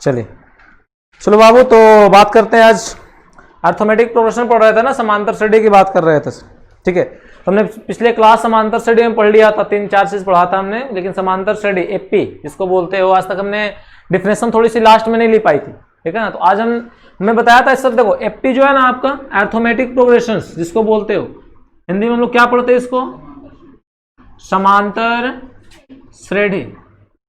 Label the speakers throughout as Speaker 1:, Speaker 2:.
Speaker 1: चलिए चलो बाबू, तो बात करते हैं आज अर्थमेटिक प्रोग्रेशन पढ़ रहे थे ना, समांतर श्रेणी की बात कर रहे थे। ठीक है, हमने पिछले क्लास समांतर श्रेणी में पढ़ लिया था, 3-4 चीज पढ़ा था हमने, लेकिन समांतर श्रेणी एपी जिसको बोलते हो, आज तक हमने डिफिनेशन थोड़ी सी लास्ट में नहीं ली पाई थी। ठीक है ना, तो आज हमें बताया था सर, देखो एपी जो है ना आपका अर्थमेटिक प्रोग्रेशन जिसको बोलते हो, हिंदी में हम लोग क्या पढ़ते हैं इसको, समांतर श्रेणी,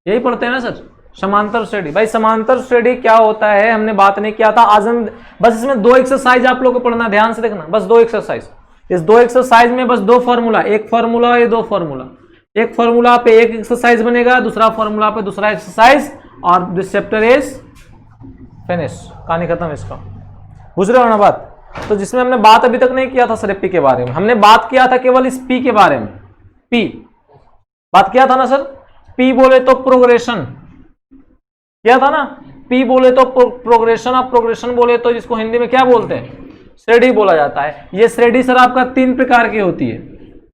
Speaker 1: यही पढ़ते हैं ना सर, समांतर श्रेणी। भाई समांतर श्रेणी क्या होता है हमने बात नहीं किया था, आज हम बस इसमें 2 एक्सरसाइज आप लोग को पढ़ना, ध्यान से देखना, बस 2 एक्सरसाइज। इस 2 एक्सरसाइज में बस 2 फॉर्मूला, एक फॉर्मूला ये 2 फॉर्मूला, एक फॉर्मूला पे एक एक्सरसाइज बनेगा, दूसरा फॉर्मूला पे दूसरा एक्सरसाइज, और दिस चैप्टर इज फिनिश, कहानी खत्म इसका। बुझ रहे हो ना बात। तो जिसमें हमने बात अभी तक नहीं किया था सर पी के बारे में, हमने बात किया था केवल इस पी के बारे में, पी बात किया था ना सर। पी बोले तो प्रोग्रेशन किया था ना, पी बोले तो प्रोग्रेशन, और प्रोग्रेशन बोले तो जिसको हिंदी में क्या बोलते हैं, श्रेणी बोला जाता है। ये श्रेणी सर आपका 3 प्रकार की होती है,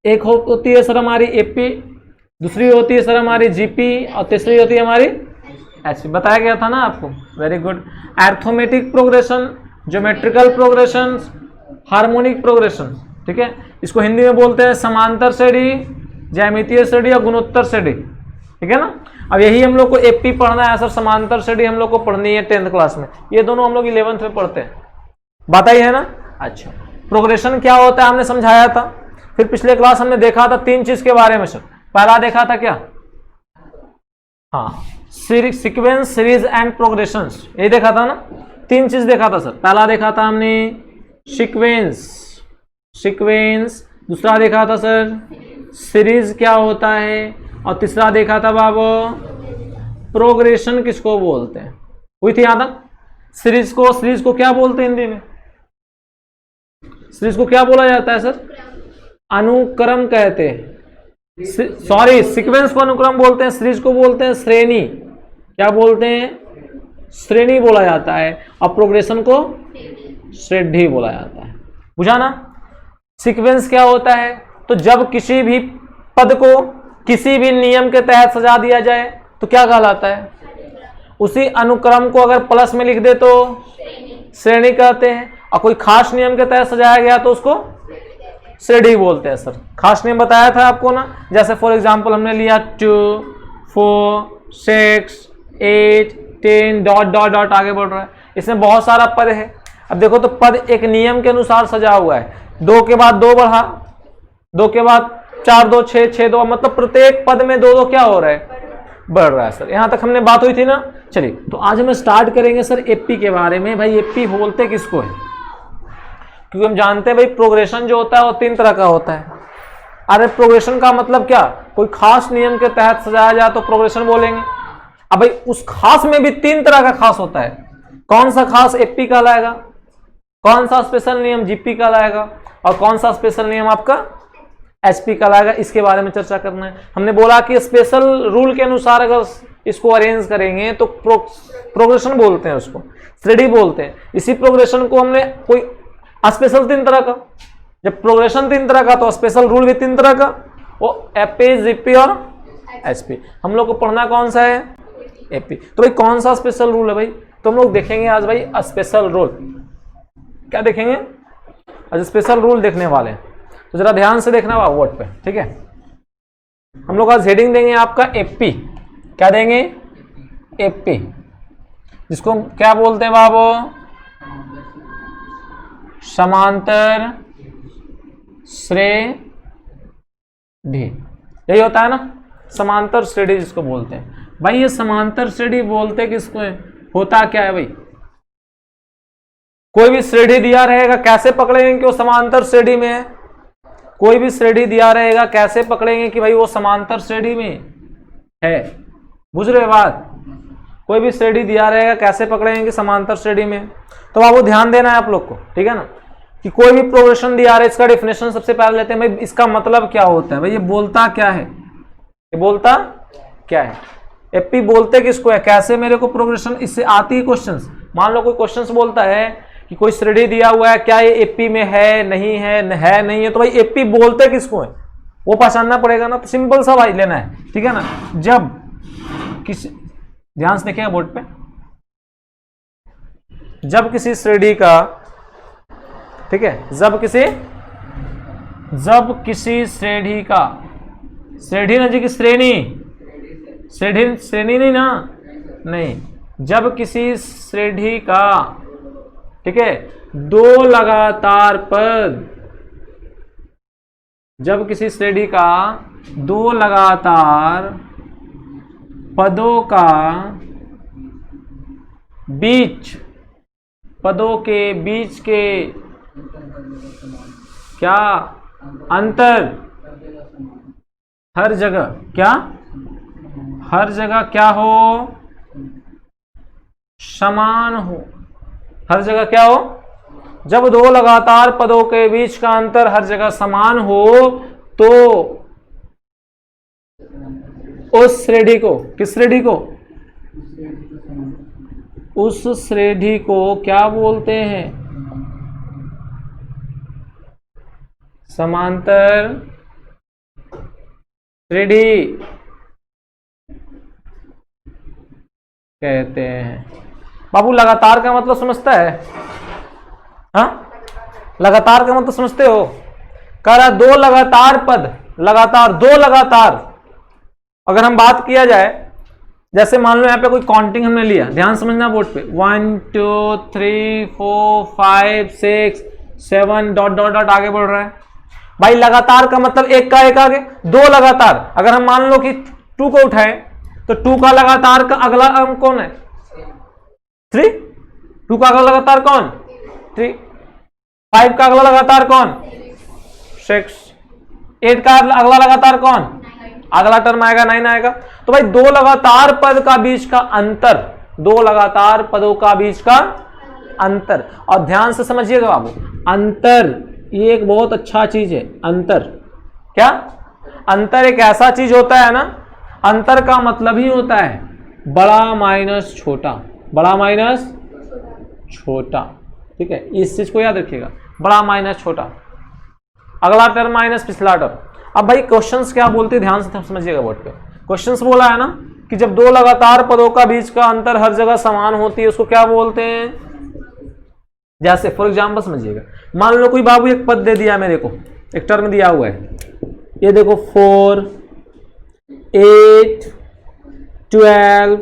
Speaker 1: एक होती है सर हमारी एपी, दूसरी होती है सर हमारी जीपी, और तीसरी होती है हमारी एचपी। बताया गया था ना आपको, very good. Arithmetic progression, geometrical progression, harmonic progression. ठीक है, इसको हिंदी में बोलते हैं समांतर श्रेणी, ज्यामितीय श्रेणी और गुणोत्तर श्रेणी। ठीक है ना, अब यही हम लोग को एपी पढ़ना है सर, समांतर श्रेणी हम लोग को पढ़नी है 10th क्लास में, ये दोनों हम लोग 11th में पढ़ते हैं, बात आई है ना। अच्छा, प्रोग्रेशन क्या होता है हमने समझाया था, फिर पिछले क्लास हमने देखा था 3 चीज के बारे में सर। पहला देखा था क्या, हाँ, सीक्वेंस, सीरीज एंड प्रोग्रेशन, ये देखा था ना, 3 चीज देखा था सर। पहला देखा था हमने सीक्वेंस, दूसरा देखा था सर सीरीज क्या होता है, और तीसरा देखा था बाबू प्रोग्रेशन किसको बोलते हैं। हुई थी याद? सीरीज को क्या बोलते हैं हिंदी में, सीरीज को क्या बोला जाता है सर, अनुक्रम कहते हैं। सॉरी, सीक्वेंस को अनुक्रम बोलते हैं, सीरीज को बोलते हैं श्रेणी, क्या बोलते हैं, श्रेणी बोला जाता है, और प्रोग्रेशन को श्रेणी बोला जाता है। बुझा ना। सीक्वेंस क्या होता है, तो जब किसी भी पद को किसी भी नियम के तहत सजा दिया जाए तो क्या कहलाता है, उसी अनुक्रम को अगर प्लस में लिख दे तो श्रेणी कहते हैं, और कोई खास नियम के तहत सजाया गया तो उसको श्रेणी बोलते हैं सर। खास नियम बताया था आपको ना, जैसे फॉर एग्जांपल हमने लिया 2, 4, 6, 8, 10 डॉट डॉट डॉट आगे बढ़ रहा है, इसमें बहुत सारा पद है। अब देखो तो पद एक नियम के अनुसार सजा हुआ है, 2 के बाद 2 बढ़ा, 2 के बाद 4, 2, 6, 6, 2, मतलब प्रत्येक पद में 2 क्या हो रहा है, बढ़ रहा है सर। यहां तक हमने बात हुई थी ना। चलिए, तो आज हम स्टार्ट करेंगे सर एपी के बारे में। भाई एपी बोलते किसको है, क्योंकि हम जानते हैं भाई प्रोग्रेशन जो होता है वो 3 तरह का होता है। अरे प्रोग्रेशन का मतलब क्या, कोई खास नियम के तहत सजाया जाए तो प्रोग्रेशन बोलेंगे। अब भाई उस खास में भी 3 तरह का खास होता है, कौन सा खास एपी कहलाएगा, कौन सा स्पेशल नियम जीपी कहलाएगा, और कौन सा स्पेशल नियम आपका एचपी कहलाएगा, इसके बारे में चर्चा करना है। हमने बोला कि स्पेशल रूल के अनुसार अगर इसको अरेंज करेंगे तो प्रोग्रेशन बोलते हैं, उसको श्रेणी बोलते हैं। इसी प्रोग्रेशन को हमने कोई स्पेशल 3 तरह का, जब प्रोग्रेशन 3 तरह का तो स्पेशल रूल भी 3 तरह का, वो एपी, जीपी और एचपी। हम लोग को पढ़ना कौन सा है, एपी। तो भाई कौन सा स्पेशल रूल है भाई, तो हम लोग देखेंगे आज भाई स्पेशल रूल। क्या देखेंगे आज, स्पेशल रूल देखने वाले हैं, तो जरा ध्यान से देखना बोर्ड पे। ठीक है, हम लोग आज हेडिंग देंगे आपका एपी। क्या देंगे, एपी, जिसको हम क्या बोलते हैं बाबू, समांतर श्रेणी। यही होता है ना, समांतर श्रेणी जिसको बोलते हैं। भाई ये समांतर श्रेणी बोलते किसको है, होता क्या है भाई, कोई भी श्रेणी दिया रहेगा कैसे पकड़ेंगे कि वो समांतर श्रेणी में है, कोई भी श्रेणी दिया रहेगा कैसे पकड़ेंगे कि भाई वो समांतर श्रेणी में है। बुझ रहे बात, कोई भी श्रेणी दिया रहेगा कैसे पकड़ेंगे कि समांतर श्रेणी में। तो बाबू ध्यान देना है आप लोग को, ठीक है ना, कि कोई भी प्रोग्रेशन दिया रहा है, इसका डेफिनेशन सबसे पहले लेते हैं। भाई इसका मतलब क्या होता है, भाई ये बोलता क्या है, ये बोलता क्या है, एपी बोलते किसको है, कैसे मेरे को प्रोग्रेशन, इससे आती है क्वेश्चंस। मान लो कोई क्वेश्चंस बोलता है कि कोई श्रेणी दिया हुआ है, क्या ये एपी में है, नहीं है, है नहीं है, तो भाई एपी बोलते किसको है वो पहचानना पड़ेगा ना। तो सिंपल सा भाई लेना है, ठीक है ना। जब किसी, ध्यान से देखिएगा बोर्ड पे, जब किसी श्रेणी का, ठीक है, जब किसी श्रेणी का, श्रेणी ना जी की श्रेणी, श्रेणी नहीं ना, नहीं, जब किसी श्रेणी का, ठीक है, दो लगातार पद, जब किसी श्रेणी का दो लगातार पदों का बीच, पदों के बीच के क्या अंतर हर जगह, क्या हर जगह क्या हो, समान हो, हर जगह क्या हो, जब दो लगातार पदों के बीच का अंतर हर जगह समान हो तो उस श्रेणी को, किस श्रेणी को, उस श्रेणी को क्या बोलते हैं, समांतर श्रेणी कहते हैं। बाबू लगातार का मतलब समझता है? हाँ, लगातार का मतलब समझते हो? कह रहा दो लगातार पद, लगातार, दो लगातार। अगर हम बात किया जाए, जैसे मान लो यहाँ पे कोई काउंटिंग हमने लिया, ध्यान समझना बोर्ड पे, 1 2 3 4 5 6 7 डॉट डॉट डॉट आगे बढ़ रहा है। भाई लगातार का मतलब एक का एक आगे, दो लगातार। अगर हम मान लो कि 2 को उठाएं तो 2 का लगातार का अगला अंक कौन है? 3। 2 का अगला लगातार कौन? 3। 5 का अगला लगातार कौन? 6। 8 का अगला लगातार कौन? अगला टर्म आएगा 9 आएगा। तो भाई दो लगातार पद का बीच का अंतर, दो लगातार पदों का बीच का अंतर। और ध्यान से समझिएगा बाबू, अंतर ये एक बहुत अच्छा चीज है। अंतर क्या? अंतर एक ऐसा चीज होता है ना, अंतर का मतलब ही होता है बड़ा माइनस छोटा, बड़ा माइनस छोटा। ठीक है, इस चीज को याद रखिएगा, बड़ा माइनस छोटा, अगला टर्म माइनस पिछला टर्म। अब भाई क्वेश्चंस क्या बोलते हैं, ध्यान से समझिएगा बोर्ड पे। क्वेश्चंस बोला है ना कि जब दो लगातार पदों का बीच का अंतर हर जगह समान होती है उसको क्या बोलते हैं? जैसे फॉर एग्जांपल समझिएगा, मान लो कोई बाबू एक पद दे दिया मेरे को, एक टर्म दिया हुआ है, ये देखो 4 8 12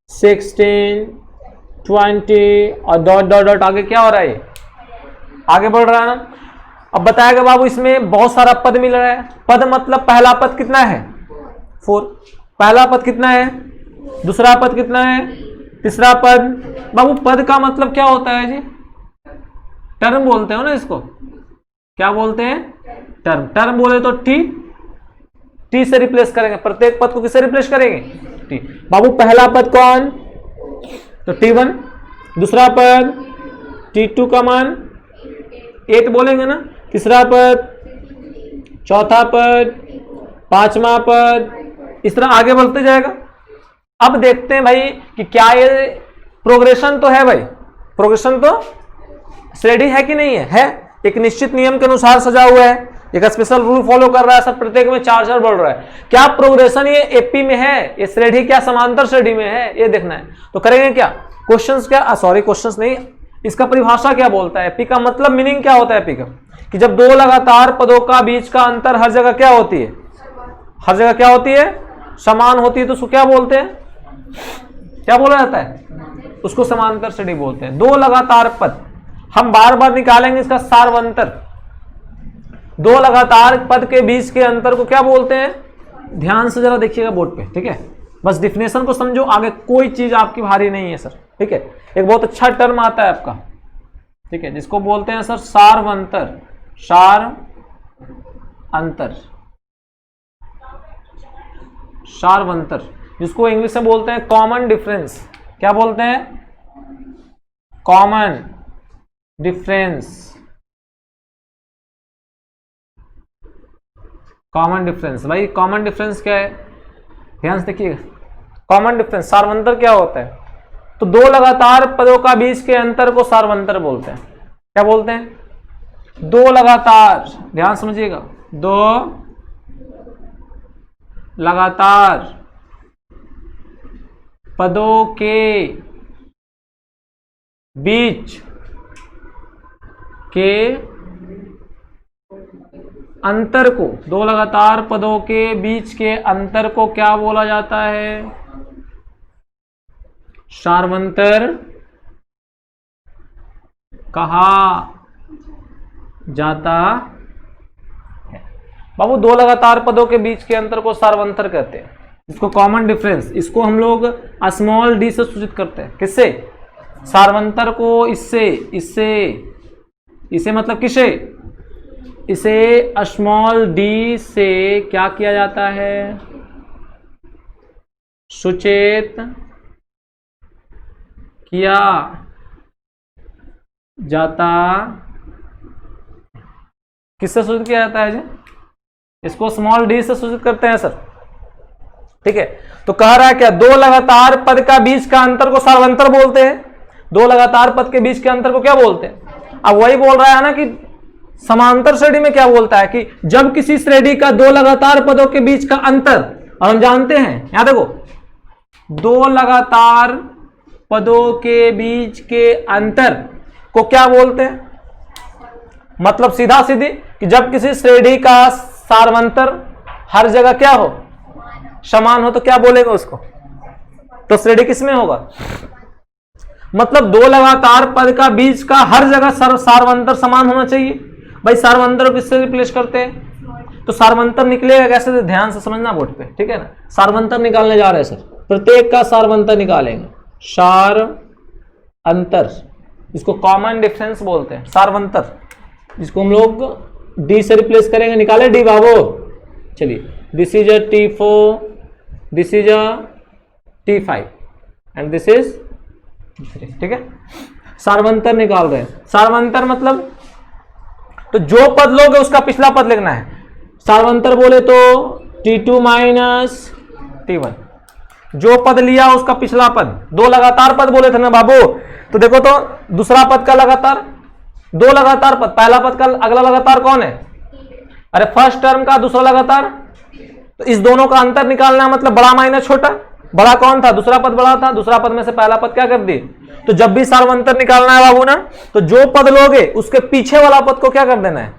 Speaker 1: 16 20 और डॉट डॉट डॉट आगे क्या हो रहा है? आगे बढ़ रहा है ना। अब बताएगा बाबू इसमें बहुत सारा पद मिल रहा है। पद मतलब पहला पद कितना है? 4। पहला पद कितना है? दूसरा पद कितना है? तीसरा पद। बाबू पद का मतलब क्या होता है जी? टर्म बोलते हो ना इसको, क्या बोलते हैं? टर्म। टर्म बोले तो टी से रिप्लेस करेंगे, प्रत्येक पद को किससे रिप्लेस करेंगे? टी। बाबू पहला पद कौन? तो T1। दूसरा पद T2 का मान 8 बोलेंगे ना। तीसरा पद, चौथा पद, पांचवा पद, इस तरह आगे बढ़ते जाएगा। अब देखते हैं भाई कि क्या ये प्रोग्रेशन तो है भाई, प्रोग्रेशन तो श्रेणी है कि नहीं है? है, एक निश्चित नियम के अनुसार सजा हुआ है, एक स्पेशल रूल फॉलो कर रहा है, सब प्रत्येक में 4 बढ़ रहा है। क्या प्रोग्रेशन ये एपी में है? ये श्रेणी क्या समांतर श्रेणी में है? ये देखना है। तो करेंगे क्या? क्वेश्चंस क्या, सॉरी क्वेश्चंस नहीं, इसका परिभाषा क्या बोलता है? एपी का मतलब मीनिंग क्या होता है एपी का? कि जब दो लगातार पदों का बीच का अंतर हर जगह क्या होती है? हर जगह क्या होती है? समान होती है। तो उसको क्या बोलते हैं? क्या बोला जाता है? उसको समांतर श्रेणी बोलते हैं। दो लगातार पद, हम बार बार निकालेंगे इसका सार्वंतर। दो लगातार पद के बीच के अंतर को क्या बोलते हैं? ध्यान से जरा देखिएगा बोर्ड पे, ठीक है? बस डिफिनेशन को समझो, आगे कोई चीज आपकी भारी नहीं है सर, ठीक है? एक बहुत अच्छा टर्म आता है आपका, ठीक है, जिसको बोलते हैं सर सार्वंतर। सार अंतर, सार्वंतर, जिसको इंग्लिश में बोलते हैं कॉमन डिफरेंस। क्या बोलते हैं? Common difference. कॉमन डिफरेंस, भाई कॉमन डिफरेंस क्या है? ध्यान से देखिएगा, कॉमन डिफरेंस, सार्वंतर क्या होता है? तो दो लगातार पदों का बीच के अंतर को सार्वंतर बोलते हैं। क्या बोलते हैं? दो लगातार, ध्यान समझिएगा, दो लगातार पदों के बीच के अंतर को, दो लगातार पदों के बीच के अंतर को क्या बोला जाता है? सार्वंतर कहा जाता है। बाबू, दो लगातार पदों के बीच के अंतर को सार्वंतर कहते हैं। इसको कॉमन डिफरेंस, इसको हम लोग स्मॉल डी से सूचित करते हैं। किससे? सार्वंतर को इससे, इसे मतलब किसे? इसे स्मॉल डी से क्या किया जाता है? सूचित किया जाता। किससे सूचित किया जाता है जी? इसको स्मॉल डी से सूचित करते हैं सर। ठीक है, तो कह रहा है क्या? दो लगातार पद का बीच का अंतर को सार्वंतर बोलते हैं। दो लगातार पद के बीच के अंतर को क्या बोलते हैं? अब वही बोल रहा है ना कि समांतर श्रेणी में क्या बोलता है कि जब किसी श्रेणी का दो लगातार पदों के बीच का अंतर, और हम जानते हैं, यहां देखो, दो लगातार पदों के बीच के अंतर को क्या बोलते हैं? मतलब सीधा सीधी कि जब किसी श्रेणी का सार्वंतर हर जगह क्या हो? समान हो, तो क्या बोलेगा उसको? तो श्रेणी किसमें होगा? मतलब दो लगातार पद का बीच का हर जगह सार्वंतर समान होना चाहिए। भाई सार्वंतर को किससे रिप्लेस करते हैं? तो सार्वंतर निकलेगा कैसे? तो ध्यान से समझना बोर्ड पे, ठीक है ना। सार्वंतर निकालने जा रहे हैं सर, प्रत्येक का सार्वंतर निकालेंगे। सार अंतर, इसको कॉमन डिफरेंस बोलते हैं, सार्वंतर, जिसको हम लोग डी से रिप्लेस करेंगे। निकाले डी बाबू। चलिए, this is a T4, this is a T5 and this is 3। ठीक है, सार्वंतर निकाल रहे हैं। सार्वंतर मतलब तो जो पद लोगे उसका पिछला पद लिखना है। सार्वंतर बोले तो T2 माइनस T1, जो पद लिया उसका पिछला पद। दो लगातार पद बोले थे ना बाबू, तो देखो तो दूसरा पद का लगातार, दो लगातार पद, पहला पद का अगला लगातार कौन है? अरे फर्स्ट टर्म का दूसरा लगातार। तो इस दोनों का अंतर निकालना, मतलब बड़ा माइनस छोटा। बड़ा कौन था? दूसरा पद बड़ा था, दूसरा पद में से पहला पद क्या कर दिए। तो जब भी सार्वंतर निकालना है बाबू ना, तो जो पद लोगे उसके पीछे वाला पद को क्या कर देना है?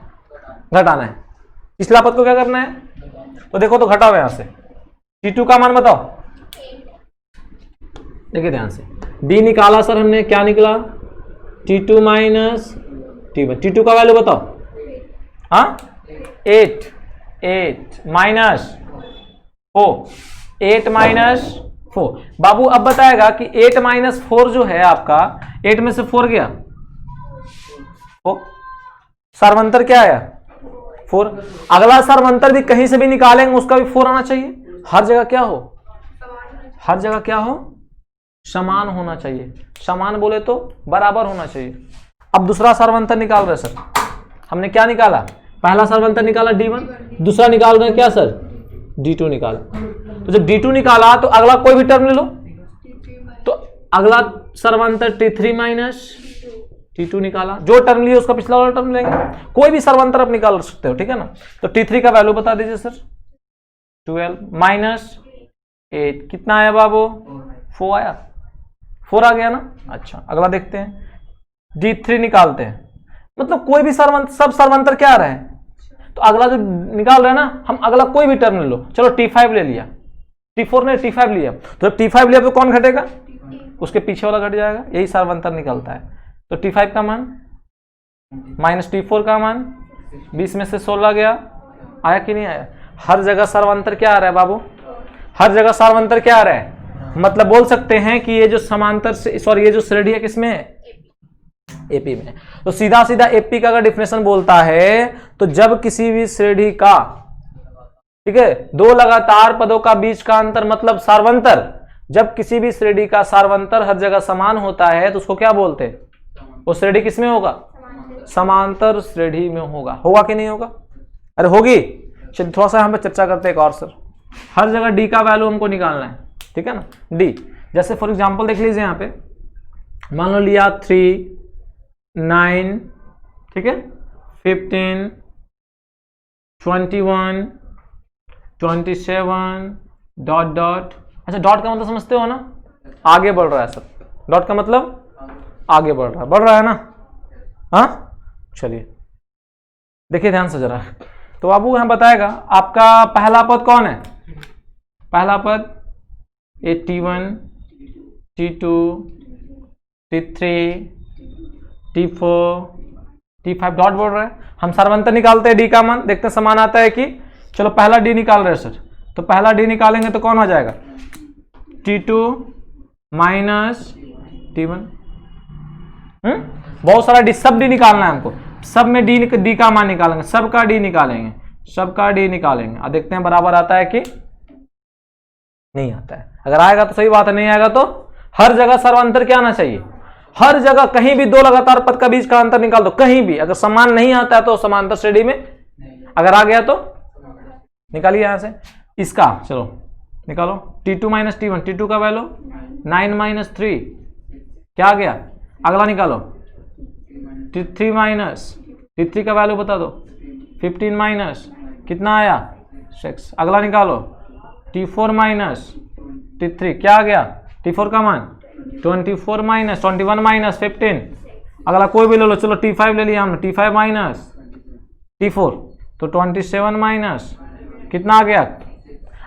Speaker 1: घटाना है। पिछला पद को क्या करना है? तो देखो तो घटाओ यहां से। T2 का मान बताओ, देखिए ध्यान से। D निकाला सर हमने, क्या निकला? T2 minus T1। T2 का वैल्यू बताओ। हाँ, 8 माइनस 4, 8 माइनस 4। बाबू अब बताएगा कि 8 माइनस 4 जो है आपका, 8 में से 4 गया, सार्वंतर क्या आया? 4। अगला सार्वंतर भी कहीं से भी निकालेंगे उसका भी 4 आना चाहिए। हर जगह क्या हो? हर जगह क्या हो? समान होना चाहिए। समान बोले तो बराबर होना चाहिए। अब दूसरा सार्वंतर निकाल रहे सर, हमने क्या निकाला? पहला सार्वंतर निकाला D1, दूसरा निकाल रहे हैं क्या सर? D2 निकाला। तो जब D2 निकाला तो अगला कोई भी टर्म ले लो, तो अगला सार्वंतर T3 माइनस T2 निकाला। जो टर्म लिए उसका पिछला वाला टर्म लेंगे, कोई भी सार्वंतर आप निकाल सकते हो, ठीक है ना। तो T3 का वैल्यू बता दीजिए सर। 12 माइनस 8 कितना आया बाबू? 4 आया। 4 आ गया ना। अच्छा, अगला देखते हैं। D3 निकालते हैं, मतलब कोई भी सार्वंतर, सब सार्वंतर क्या आ रहे हैं? तो अगला जो निकाल रहे हैं ना, हम अगला कोई भी टर्म ले लो। चलो T5 ले लिया, T4 ने T5 लिया, तो जब T5 लिया तो कौन घटेगा? उसके पीछे वाला घट जाएगा। यही सार्वंतर निकलता है। तो T5 का मान माइनस T4 का मान, 20 में से 16 गया। आया कि नहीं आया? हर जगह सार्वंतर क्या आ रहा है बाबू? हर जगह सार्वंतर क्या आ रहा है? मतलब बोल सकते हैं कि ये जो समांतर से, सॉरी, ये जो श्रेणी है किसमें है? एपी में। तो सीधा सीधा एपी का अगर डिफिनेशन बोलता है तो जब किसी भी श्रेणी का, ठीक है, दो लगातार पदों का बीच का अंतर मतलब सार्वंतर, जब किसी भी श्रेणी का सार्वंतर हर जगह समान होता है तो उसको क्या बोलते हैं? वो श्रेणी किसमें होगा? समांतर श्रेणी में होगा। होगा कि नहीं होगा? अरे होगी। चलिए थोड़ा सा हम चर्चा करते हैं एक और सर। हर जगह डी का वैल्यू हमको निकालना है, ठीक है ना। डी जैसे फॉर एग्जांपल देख लीजिए यहाँ पे, मान लो लिया 3, 9, ठीक है, 15, 21, 27 डॉट। अच्छा, डॉट का मतलब समझते हो ना, आगे बढ़ रहा है सर। डॉट का मतलब आगे बढ़ रहा है ना। हाँ चलिए देखिए ध्यान से जरा। तो बाबू यहां बताएगा आपका पहला पद कौन है, पहला पद ये T1 T2 T3 T4 T5 dot बोल रहा है। हम सर्वंतर निकालते हैं डी का मान, देखते हैं समान आता है कि। चलो पहला डी निकाल रहे हैं सर, तो पहला डी निकालेंगे तो कौन आ जाएगा T2 माइनस T1। बहुत सारा डी, सब डी निकालना है हमको, सब में डी का मान निकालेंगे, सबका डी निकालेंगे, सबका डी निकालेंगे और देखते हैं बराबर आता है कि नहीं आता है। अगर आएगा तो सही बात है, नहीं आएगा तो हर जगह सर्वांतर क्या आना चाहिए, हर जगह कहीं भी दो लगातार पद का बीच का अंतर निकाल दो, कहीं भी। अगर समान नहीं आता है तो समांतर श्रेणी में, अगर आ गया तो निकालिए यहां से इसका। चलो निकालो T2 माइनस T1, T2 का वैल्यू 9 माइनस 3 क्या आ गया, अगला निकालो T3 माइनस T3 का वैल्यू बता दो 15 माइनस कितना आया 6, अगला निकालो T4 माइनस T3 क्या आ गया, T4 का मान 24 माइनस 21 माइनस 15, अगला कोई भी ले लो। चलो T5 ले लिया हमने, T5 माइनस T4 तो 27 माइनस कितना आ गया।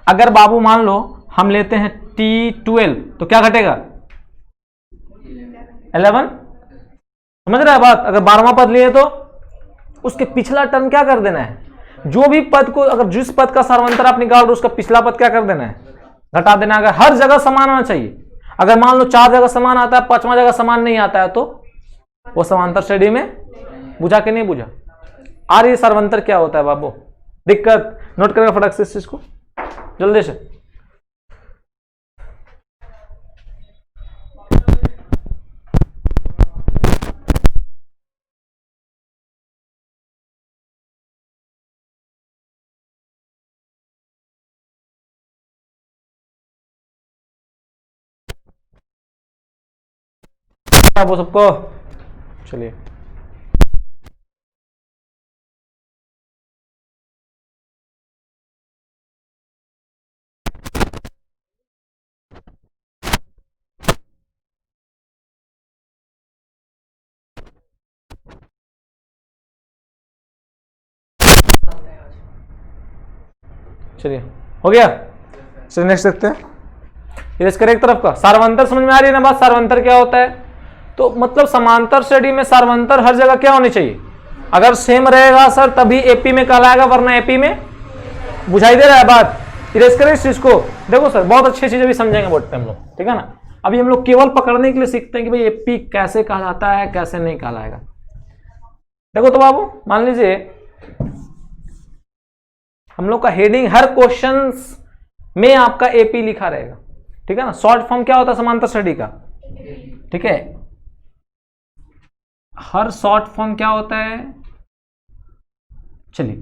Speaker 1: अगर बाबू मान लो हम लेते हैं T12 तो क्या घटेगा 11, समझ रहे हैं बात। अगर 12वां पद लिए तो उसके पिछला टर्म क्या कर देना है, जो भी पद को, अगर जिस पद का सर्वांतर आप निकाल रहे हो उसका पिछला पद क्या कर देना है, घटा देना। अगर हर जगह समान आना चाहिए, अगर मान लो 4 जगह समान आता है, 5वां जगह समान नहीं आता है तो वो समांतर श्रेणी में, बुझा के नहीं बुझा। आ रही सर्वांतर क्या होता है बाबू, दिक्कत नोट करेगा फटक से इस चीज को जल्दी से। वो सबको चलिए हो गया। चलिए नेक्स्ट देखते हैं, इरेज करें एक तरफ का। सार्वंतर समझ में आ रही है ना बात, सार्वंतर क्या होता है। तो मतलब समांतर श्रेणी में सार्वंतर हर जगह क्या होनी चाहिए, अगर सेम रहेगा सर तभी एपी में कहलाएगा, वरना एपी में, बुझाई दे रहा है बात। इरेज करें इस चीज को। देखो सर बहुत अच्छी चीजें भी समझेंगे बोर्ड पे हम लोग, ठीक है ना। अभी हम लोग केवल पकड़ने के लिए सीखते हैं कि भाई एपी कैसे कहलाता है कैसे नहीं कहलाएगा। देखो तो बाबू मान लीजिए हम लोग का हेडिंग हर क्वेश्चन में आपका एपी लिखा रहेगा, ठीक है ना। शॉर्ट फॉर्म क्या होता है समांतर श्रेणी का, ठीक है। हर शॉर्ट फॉर्म क्या होता है, चलिए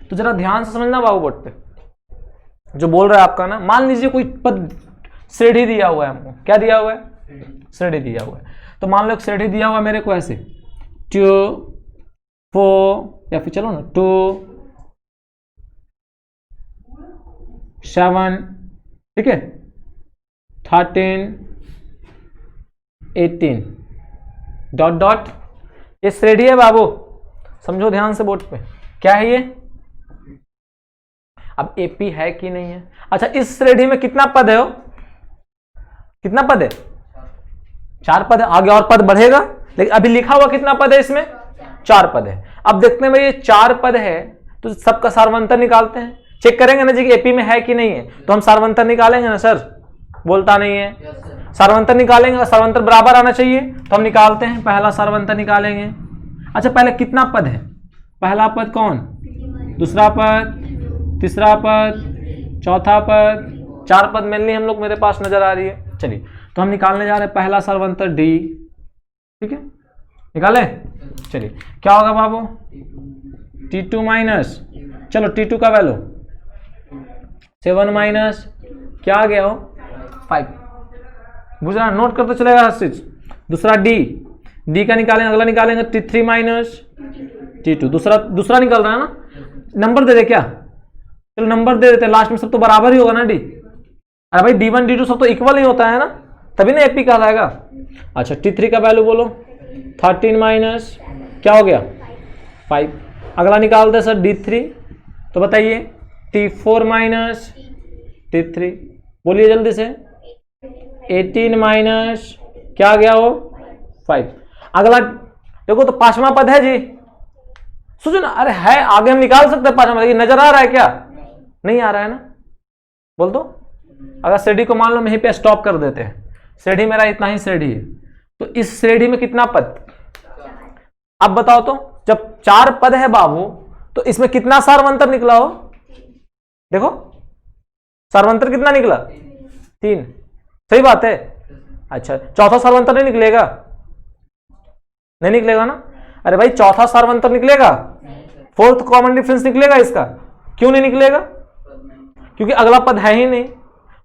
Speaker 1: तो जरा ध्यान से समझना बाबू बोर्ड पे जो बोल रहा है आपका ना। मान लीजिए कोई पद श्रेणी दिया हुआ है हमको, क्या दिया हुआ है, श्रेणी दिया हुआ है। तो मान लो एक श्रेणी दिया हुआ है मेरे को ऐसे 2 4 या फिर चलो ना 2 7, ठीक है 13 18 डॉट डॉट, ये श्रेणी है बाबू, समझो ध्यान से बोर्ड पे क्या है ये। अब एपी है कि नहीं है। अच्छा इस श्रेणी में कितना पद है, कितना पद है, 4 पद है। आगे और पद बढ़ेगा, लेकिन अभी लिखा हुआ कितना पद है इसमें, 4 पद है। अब देखते हैं भाई ये 4 पद है तो सबका सार्वंतर निकालते हैं, चेक करेंगे ना जी कि एपी में है कि नहीं है। तो हम सार्वंतर निकालेंगे ना सर, बोलता नहीं है। सार्वंतर निकालेंगे, सार्वंतर बराबर आना चाहिए तो हम निकालते हैं, पहला सार्वंतर निकालेंगे। अच्छा पहले कितना पद है, पहला पद कौन, दूसरा पद, तीसरा पद, चौथा पद, 4 पद मेनली हम लोग मेरे पास नजर आ रही है। चलिए तो हम निकालने जा रहे हैं पहला सार्वंतर डी, ठीक है निकाले। चलिए क्या होगा बाबू T2 माइनस, चलो T2 का वैल्यू 7 माइनस क्या आ गया हो 5, बुझ रहा, नोट करते चलेगा हर चीज। दूसरा डी का निकालेंगे, अगला निकालेंगे T3 माइनस T2, दूसरा निकल रहा है ना। नंबर दे दे क्या, चलो नंबर दे देते, लास्ट में सब तो बराबर ही होगा ना डी। अरे भाई D1 D2 सब तो इक्वल ही होता है ना, तभी ना एपी कहलाएगा। अच्छा T3 का वैल्यू बोलो, 13 माइनस क्या हो गया 5। अगला निकालते हैं सर D3, तो बताइए T4 माइनस T3, बोलिए जल्दी से। 18 माइनस क्या आ गया हो 5। अगला देखो तो पांचवा पद है जी, सोचो ना, अरे है आगे हम निकाल सकते हैं पांचवा पद, ये नजर आ रहा है क्या? नहीं आ रहा है ना, बोल दो। अगर श्रेणी को मान लो यहीं पे स्टॉप कर देते हैं, श्रेणी मेरा इतना ही श्रेणी है, तो इस श्रेणी में कितना पद? अब बताओ तो, जब 4 पद है बाबू तो इसमें कितना सार्वंतर निकला हो? देखो सार्वंतर कितना निकला? 3, सही बात है। अच्छा चौथा सार्वंतर नहीं निकलेगा? नहीं निकलेगा ना। अरे भाई चौथा सार्वंतर निकलेगा, 4th कॉमन डिफरेंस निकलेगा इसका। क्यों नहीं निकलेगा? क्योंकि अगला पद है ही नहीं,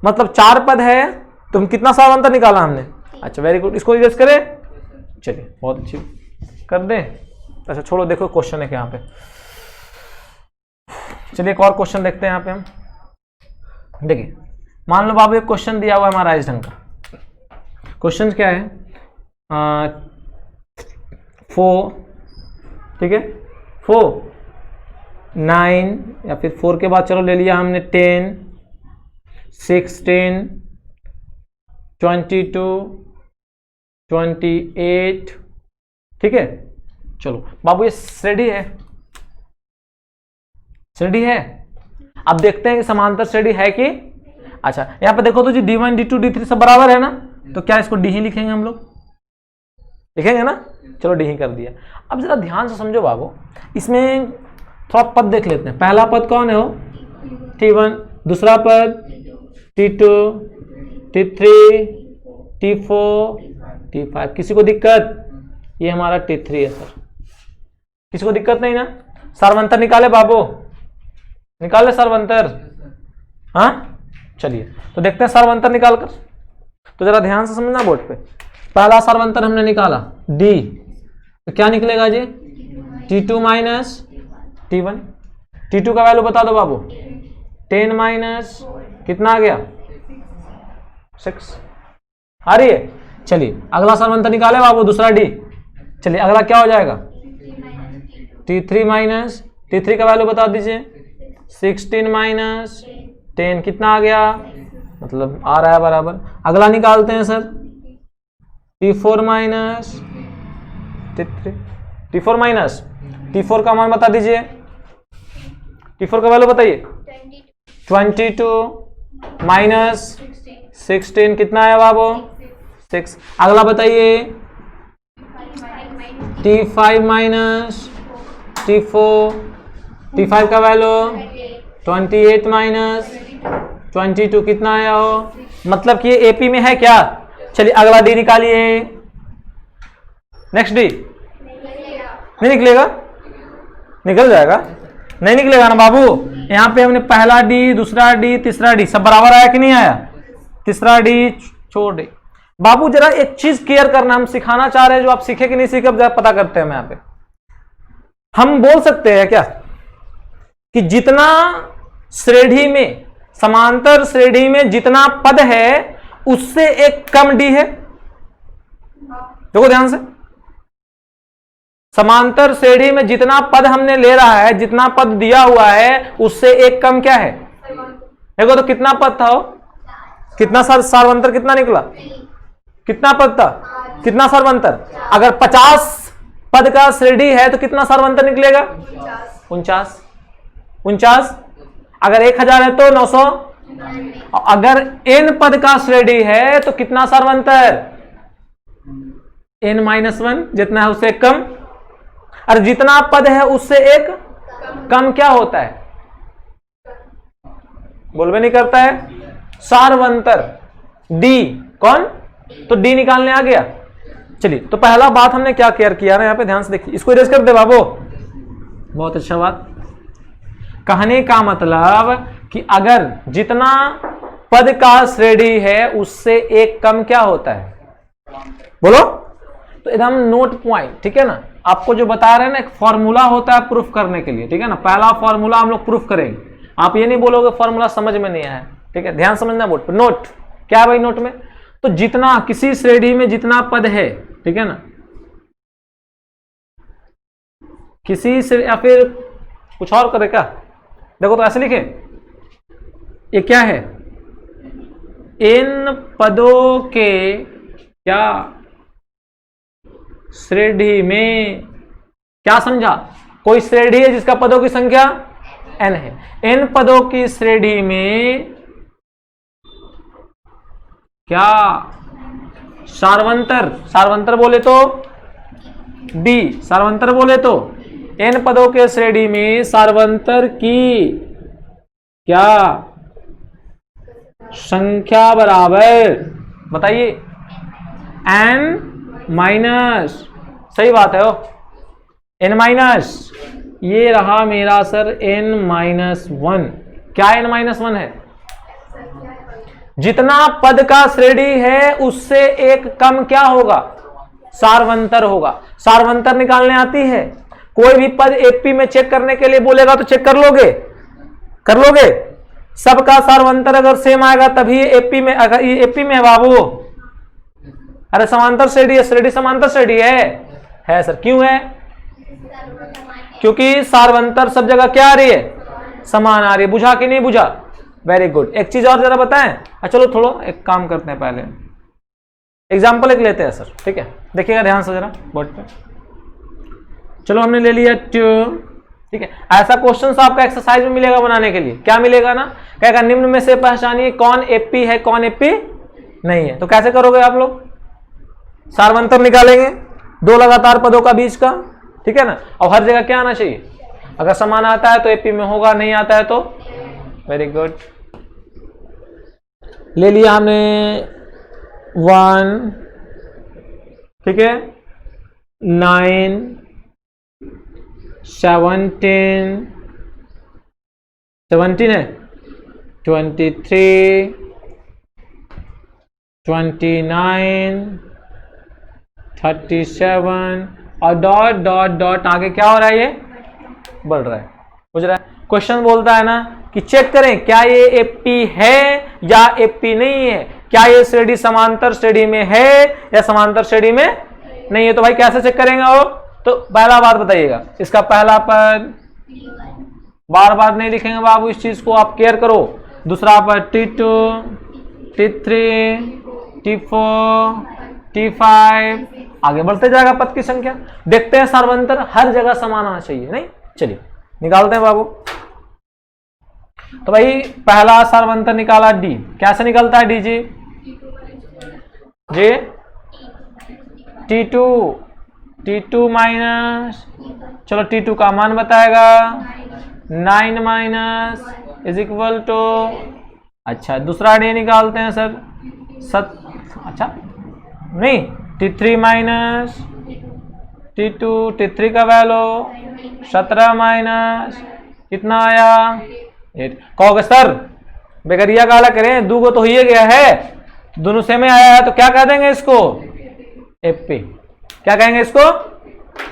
Speaker 1: मतलब 4 पद है तो कितना सार्वंतर निकाला हमने? अच्छा वेरी गुड, इसको इरेज करें, चलिए बहुत अच्छी कर दें। अच्छा छोड़ो, देखो क्वेश्चन है क्या यहाँ पे, चलिए एक और क्वेश्चन देखते हैं यहाँ पे हम। देखिए मान लो बाबू एक क्वेश्चन दिया हुआ है हमारा इस ढंग का। क्वेश्चन क्या है? 4, ठीक है 4, 9 या फिर 4 के बाद चलो ले लिया हमने 10, 16, 22, 28, ठीक है। चलो बाबू ये श्रेणी है, श्रेणी है। अब देखते हैं कि समांतर श्रेणी है कि। अच्छा यहां पे देखो तो जी D1 D2 D3 सब बराबर है ना, तो क्या इसको डी ही लिखेंगे हम लोग? लिखेंगे ना, चलो डी ही कर दिया। अब जरा ध्यान से समझो बाबू, इसमें थोड़ा पद देख लेते हैं। पहला पद कौन है हो? T1, दूसरा पद T2, T3, T4, T5। किसी को दिक्कत? ये हमारा T3 है सर, किसी को दिक्कत नहीं ना? सार्वंतर निकाले बाबू, निकाले सार्वंतर? हाँ चलिए तो देखते हैं सार्वंतर निकाल कर। तो जरा ध्यान से समझना बोर्ड पे। पहला सार्वंतर हमने निकाला D, तो क्या निकलेगा जी? T2 minus T1। T2 का वैल्यू बता दो बाबू, 10 माइनस कितना आ गया 6 आ रही है। चलिए अगला सार्वंतर निकाले बाबू, दूसरा D। चलिए अगला क्या हो जाएगा? T3 माइनस T3 का वैल्यू बता दीजिए, 16 माइनस 10 कितना आ गया, मतलब आ रहा है बराबर। अगला निकालते हैं sir T4 minus T3, T4 minus T4 का मान बता दीजिए, T4 का वैल्यू बताइए। 22 माइनस 16 कितना है बाबू? 6। अगला बताइए T5 माइनस T4, T5 का वैल्यू 28 माइनस 22 कितना आया हो? मतलब कि ये एपी में है क्या? चलिए अगला डी निकालिए। नेक्स्ट डी नहीं निकलेगा? निकल जाएगा? नहीं निकलेगा ना बाबू। यहां पे हमने पहला डी, दूसरा डी, तीसरा डी सब बराबर आया कि नहीं आया? तीसरा डी छोड़ डी। बाबू जरा एक चीज क्लियर करना, हम सिखाना चाह रहे हैं, जो आप सीखे कि नहीं सीखे अब जरा पता करते हैं। हम यहां पे हम बोल सकते हैं क्या कि जितना श्रेणी में, समांतर श्रेणी में जितना पद है उससे एक कम डी है? देखो ध्यान से, समांतर श्रेणी में जितना पद हमने ले रहा है, जितना पद दिया हुआ है उससे एक कम क्या है? देखो तो कितना पद था हो? कितना सार्वंतर कितना निकला? कितना पद था? कितना सार्वंतर? अगर 50 पद का श्रेणी है तो कितना सार्वंतर निकलेगा? 49। अगर 1000 है तो 900। अगर n पद का श्रेणी है तो कितना सार्वंतर? n-1 जितना है उससे कम। और जितना पद है उससे एक कम क्या होता है? बोलबे नहीं करता है, सार्वंतर। D कौन? तो D निकालने आ गया। चलिए तो पहला बात हमने क्या केयर किया ना, यहां पे ध्यान से देखिए, इसको इरेज कर दे बाबू। बहुत अच्छा बात। कहने का मतलब कि अगर जितना पद का श्रेणी है उससे एक कम क्या होता है? बोलो तो एकदम नोट पॉइंट, ठीक है ना। आपको जो बता रहे हैं ना, एक फॉर्मूला होता है प्रूफ करने के लिए, ठीक है ना। पहला फॉर्मूला हम लोग प्रूफ करेंगे, आप ये नहीं बोलोगे फॉर्मूला समझ में नहीं आया, ठीक है। ध्यान समझना बोर्ड पे। नोट क्या है भाई? नोट में तो जितना किसी श्रेणी में जितना पद है, ठीक है ना, किसी से, या फिर कुछ और करे क्या, देखो तो ऐसे लिखे, ये क्या है, इन पदों के क्या श्रेणी में, क्या समझा, कोई श्रेणी है जिसका पदों की संख्या n है, इन पदों की श्रेणी में क्या सार्वंतर, सार्वंतर बोले तो d, सार्वंतर बोले तो n पदों के श्रेणी में सार्वंतर की क्या संख्या बराबर, बताइए, n माइनस, सही बात है, n माइनस, ये रहा मेरा सर n माइनस 1, क्या n माइनस 1 है, जितना पद का श्रेणी है उससे एक कम क्या होगा, सार्वंतर होगा। सार्वंतर निकालने आती है, कोई भी पद एपी में चेक करने के लिए बोलेगा तो चेक कर लोगे, कर लोगे, सबका सार्वंतर अगर सेम आएगा तभी एपी में, अगर ये एपी में है बाबू, अरे समांतर श्रेणी है, श्रेणी समांतर श्रेणी है सर, क्यों है, क्योंकि सार्वंतर सब जगह क्या आ रही है, समान आ रही है, बुझा कि नहीं बुझा, वेरी गुड। एक चीज और जरा बताएं, चलो थोड़ा एक काम करते हैं, पहले एग्जाम्पल एक लेते हैं सर, ठीक है, देखिएगा ध्यान से जरा बोर्ड पे, चलो हमने ले लिया 2, ठीक है, ऐसा क्वेश्चन आपका एक्सरसाइज में मिलेगा बनाने के लिए, क्या मिलेगा ना, कहेगा निम्न में से पहचानिए कौन एपी है कौन एपी नहीं है, तो कैसे करोगे आप लोग, सार्वंतर निकालेंगे दो लगातार पदों का बीच का, ठीक है ना, और हर जगह क्या आना चाहिए, अगर समान आता है तो एपी में होगा, नहीं आता है तो, वेरी गुड, ले लिया हमने 1, ठीक है, 9, 17 है, 23, 29, 37 और डॉट डॉट डॉट आगे क्या हो रहा है, ये बढ़ रहा है, बुझ रहा है। क्वेश्चन बोलता है ना कि चेक करें क्या ये एपी है या एपी नहीं है, क्या ये श्रेणी समांतर श्रेणी में है या समांतर श्रेणी में नहीं है, तो भाई कैसे चेक करेंगे वो, तो पहला बात बताइएगा, इसका पहला पद बार बार नहीं लिखेंगे बाबू, इस चीज को आप केयर करो, दूसरा पद T2, T3, T4, T5, आगे बढ़ते जाएगा पद की संख्या, देखते हैं सार्वंतर हर जगह समान आना चाहिए, नहीं, चलिए निकालते हैं बाबू। तो भाई पहला सार्वंतर निकाला डी, कैसे निकलता है डी जी, T2 माइनस, चलो T2 का मान बताएगा 9 माइनस इज इक्वल टू, अच्छा दूसरा डी निकालते हैं सर, अच्छा नहीं, T3 माइनस T3 का वैल्यू 17 माइनस कितना आया 8, कहोगे सर बेगरिया काला करें, दो को तो ही गया है, दोनों सेम में आया है, तो क्या कह देंगे इसको, एपी, क्या कहेंगे इसको,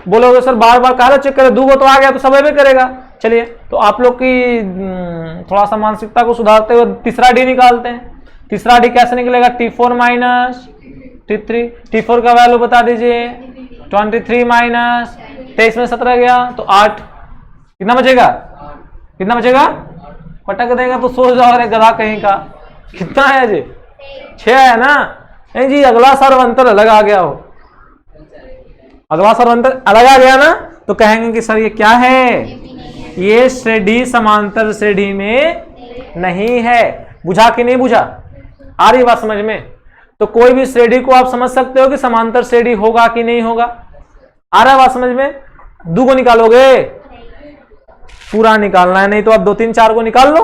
Speaker 1: बोलोगे सर बार बार काला चेक करे, दो को तो आ गया तो सब भी करेगा। चलिए तो आप लोग की थोड़ा सा मानसिकता को सुधारते हुए तीसरा डी निकालते हैं, तीसरा डी कैसे निकलेगा, T4 माइनस T3, T4 का वैल्यू बता दीजिए 23 माइनस 23 में 17 गया तो 8, कितना बचेगा, कितना बचेगा, पटक देगा तो सोच जाओ अरे गधा कहीं का, कितना है जी 6 है ना, नहीं जी अगला सार्वंतर अलग आ गया हो, अगला सार्वंतर अलग आ गया ना, तो कहेंगे कि सर ये क्या है, ये श्रेणी समांतर श्रेणी में नहीं है, बुझा कि नहीं बुझा, आ रही बात समझ में, तो कोई भी श्रेणी को आप समझ सकते हो कि समांतर श्रेणी होगा कि नहीं होगा, आ रहा है बात समझ में, दो को निकालोगे, पूरा निकालना है, नहीं तो आप 2, 3, 4 को निकाल लो,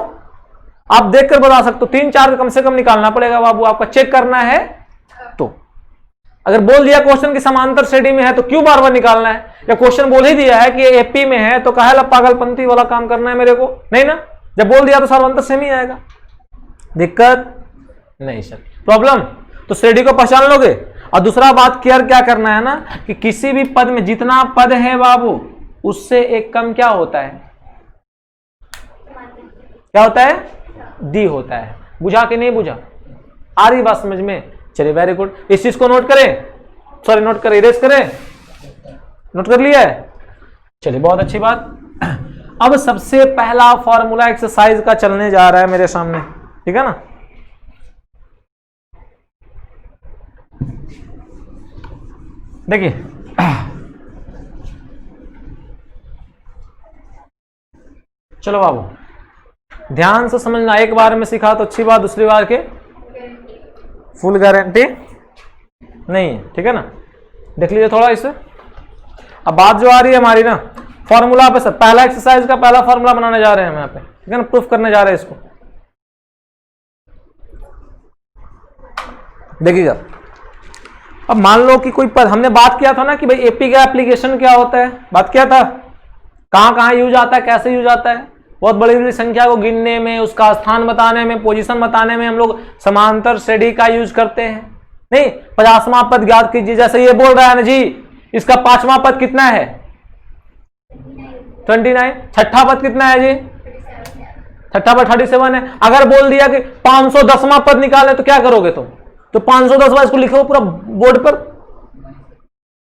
Speaker 1: आप देखकर बता सकते हो, 3, 4 कम से कम निकालना पड़ेगा बाबू, आपका चेक करना है, तो अगर बोल दिया क्वेश्चन की समांतर श्रेणी में है तो क्यों बार बार निकालना है, या क्वेश्चन बोल ही दिया है कि एपी में है तो काहे ला पागलपंती वाला काम करना है मेरे को, नहीं ना, जब बोल दिया तो सार्वंतर सेम ही आएगा, दिक्कत नहीं सर, प्रॉब्लम, तो श्रेणी को पहचान लोगे। और दूसरा बात केयर क्या करना है ना कि किसी भी पद में जितना पद है बाबू उससे एक कम क्या होता है, क्या होता है, डी होता है, बुझा कि नहीं बुझा, आ रही बात समझ में, चलिए वेरी गुड, इस चीज को नोट करें, सॉरी नोट करें, इरेज करें, नोट कर लिया है, चलिए बहुत अच्छी बात। अब सबसे पहला फॉर्मूला एक्सरसाइज का चलने जा रहा है मेरे सामने, ठीक है ना। देखिए चलो बाबू ध्यान से समझना, एक बार में सीखा तो अच्छी बात, दूसरी बार के फुल गारंटी नहीं, ठीक है ना। देख लीजिए थोड़ा इसे, अब बात जो आ रही है हमारी ना फॉर्मूला पे, सर पहला एक्सरसाइज का पहला फॉर्मूला बनाने जा रहे हैं हम यहाँ पे, ठीक है ना, प्रूफ करने जा रहे हैं इसको। देखिएगा, अब मान लो कि कोई पद, हमने बात किया था ना कि भाई एपी का एप्लीकेशन क्या होता है, बात किया था, कहां कहां यूज आता है, कैसे यूज आता है। बहुत बड़ी बड़ी संख्या को गिनने में, उसका स्थान बताने में, पोजीशन बताने में हम लोग समांतर श्रेणी का यूज करते हैं। नहीं, 50वां पद ज्ञात कीजिए, जैसे ये बोल रहा है ना जी, इसका 5वां पद कितना है 29, छठा पद कितना है जी, छठा पद 37 है। अगर बोल दिया कि 510वां पद निकाले तो क्या करोगे तुम, तो 510वां इसको लिखो पूरा बोर्ड पर,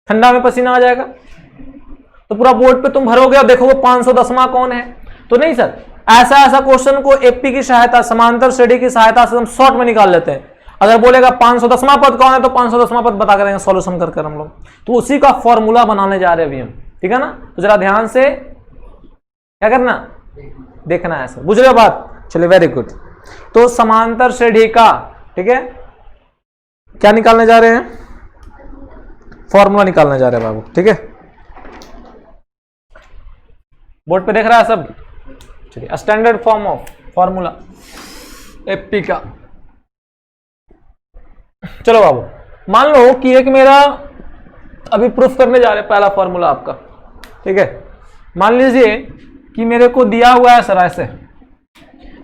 Speaker 1: ठंडा में पसीना आ जाएगा, तो पूरा बोर्ड पे तुम भरोगे और देखोगे 510वां कौन है। तो नहीं सर, ऐसा ऐसा क्वेश्चन को एपी की सहायता, समांतर श्रेणी की सहायता से हम शॉर्ट में निकाल लेते हैं। अगर बोलेगा 510वां पद कौन है तो 510वां पद बता करेंगे सॉल्यूशन कर हम लोग, तो उसी का फॉर्मूला बनाने जा रहे हैं अभी हम, ठीक है ना। तो जरा ध्यान से क्या करना, देखना है सर, बुझ रहे हो बात, चलिए वेरी गुड। तो समांतर श्रेणी का, ठीक है, क्या निकालने जा रहे हैं, फॉर्मूला निकालने जा रहे हैं बाबू, ठीक है। बोर्ड पे देख रहा है सब, चलिए standard form of formula AP का। चलो बाबू, मान लो कि एक मेरा अभी प्रूफ करने जा रहे हैं पहला फॉर्मूला आपका, ठीक है। मान लीजिए कि मेरे को दिया हुआ है सर ऐसे,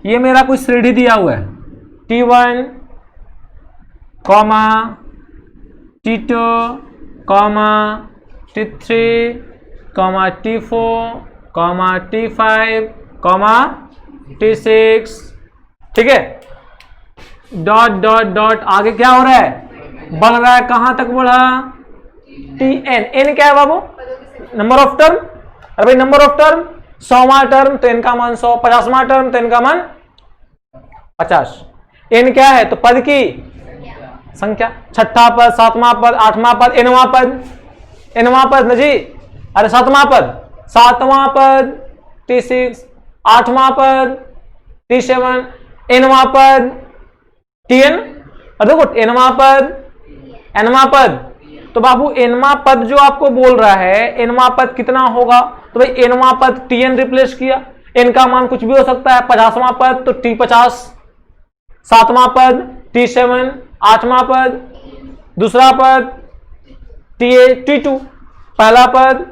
Speaker 1: ये मेरा कोई श्रेणी दिया हुआ है T1, T2, T3, T4, T5, T6, ठीक है। डॉट डॉट डॉट आगे क्या हो रहा है, बढ़ रहा है, कहां तक बढ़ा, Tn, n क्या है बाबू, नंबर ऑफ टर्म। अरे भाई नंबर ऑफ टर्म, 100वां टर्म तो n का मान 100, 50वां टर्म तो n का मान 50। n क्या है तो पद की संख्या, छठा पद, 7वां पद, 8वां पद, nवां पद ना जी, अरे 7वां पद, 7वां पद T6, 8वां पद T7, nवां पद Tn, और देखो nवां पद, तो बाबू nवां पद जो आपको बोल रहा है, nवां पद कितना होगा, तो भाई nवां पद Tn रिप्लेस किया, n का मान कुछ भी हो सकता है, 50वां पद तो T50, 7वां पद T7, 8वां पद, दूसरा पद T2, पहला पद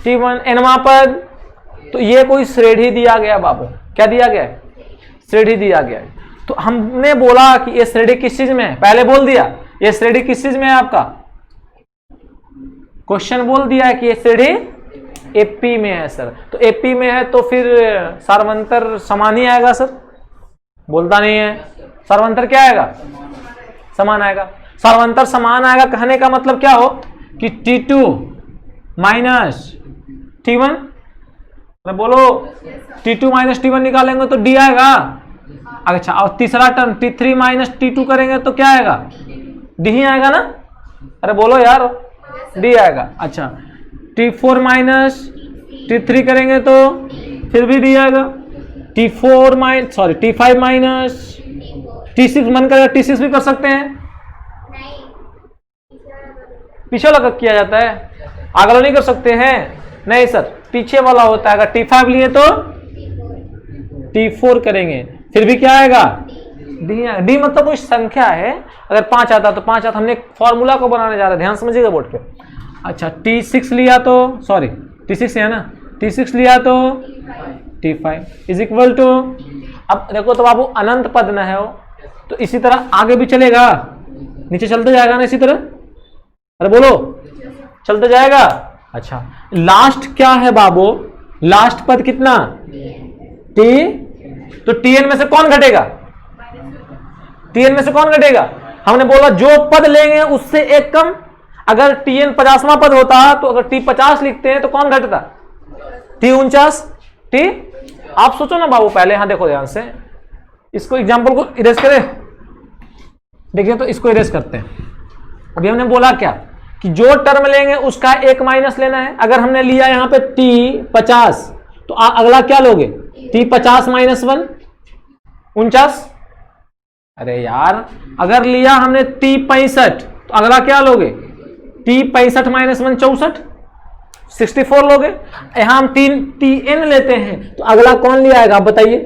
Speaker 1: T1, nवां पद। तो ये कोई श्रेणी दिया गया बाबू, क्या दिया गया, श्रेणी दिया गया है। तो हमने बोला कि ये श्रेणी किस चीज में है, पहले बोल दिया ये श्रेणी किस चीज में है, आपका क्वेश्चन बोल दिया है कि ये श्रेणी एपी में है सर। तो एपी में है तो फिर सार्वंतर समान ही आएगा सर, बोलता नहीं है, सार्वंतर क्या आएगा, समान आएगा। सार्वंतर समान आएगा कहने का मतलब क्या हो कि T2 माइनस T1, बोलो T2 माइनस T1 निकालेंगे तो D आएगा। अच्छा, और तीसरा टर्म T3 माइनस T2 करेंगे तो क्या आएगा, D ही आएगा ना, अरे बोलो यार, D आएगा। अच्छा, T4 माइनस T3 करेंगे तो फिर भी D आएगा। T5 माइनस T6 मन करेगा T6 भी कर सकते हैं, पीछे वाला किया जाता है, आगे वाला नहीं कर सकते हैं, नहीं सर पीछे वाला होता है। अगर T5 लिए तो T4 करेंगे, फिर भी क्या आएगा, D मतलब कोई संख्या है, अगर 5 आता तो 5 आता। हमने एक फॉर्मूला को बनाने जा रहे हैं, ध्यान समझिएगा बोर्ड पे। अच्छा, T6 लिया तो T6 है ना, T6 लिया तो T5 इज इक्वल टू, अब देखो तो बाबू अनंत पद न है वो, तो इसी तरह आगे भी चलेगा, नीचे चलते जाएगा ना इसी तरह, अरे बोलो चलते जाएगा। अच्छा, लास्ट क्या है बाबू, लास्ट पद कितना, T, तो Tn में से कौन घटेगा, Tn में से कौन घटेगा, हमने बोला जो पद लेंगे उससे एक कम। अगर tn 50वां पद होता तो अगर t 50 लिखते हैं तो कौन घटता? t 49। t आप सोचो ना बाबू, पहले यहां देखो ध्यान से, इसको एग्जाम्पल को इरेज करें। देखिए तो इसको इरेज करते हैं। अभी हमने बोला क्या कि जो टर्म लेंगे उसका एक माइनस लेना है। अगर हमने लिया यहां पे t 50 तो अगला क्या लोगे? t 50 minus 1 49। अरे यार अगर लिया हमने t 65 तो अगला क्या लोगे? t 65 माइनस 1 64 64 लोगे। यहां हम tn लेते हैं तो अगला कौन लिया आएगा आप बताइए?